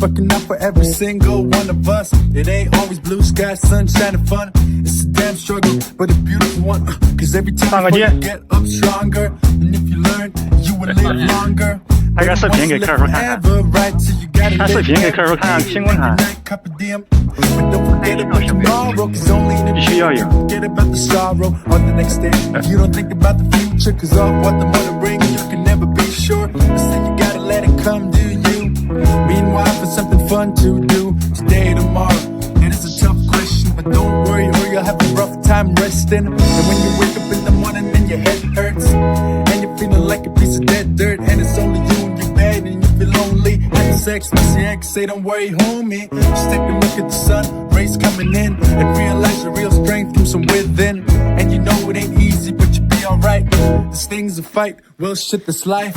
working out for every single one of us. It ain't always blue skies, sunshine and fun. It's a damn struggle, but a beautiful one. Cause every time you get up stronger, and if you learn, you will live longer. 拍个视频给客户看看，看视频给客户看看新闻看，必须要有。Meanwhile, for something fun to do today, tomorrow. It is a tough question, but don't worry, or you'll have a rough time resting. And when you wake up in the morning and your head hurts, and you're feeling like a piece of dead dirt, and it's only you in your bed and you feel lonely. Having sex, miss your ex, say don't worry, homie. Just take a look at the sun, rays coming in, and realize your real strength comes from within. And you know it ain't easy, but you'll be alright. This thing's a fight, well shit, this life.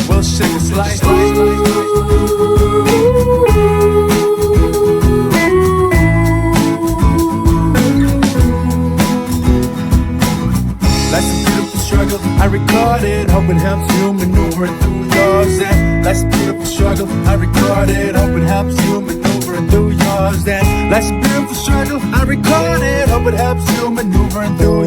Well shit, this life. Life's a beautiful struggle, I record it, hope it helps you maneuver through yours. And life's a beautiful struggle, I record it, hope it helps you maneuver through yours. And life's a beautiful struggle, I record it, hope it helps you maneuver through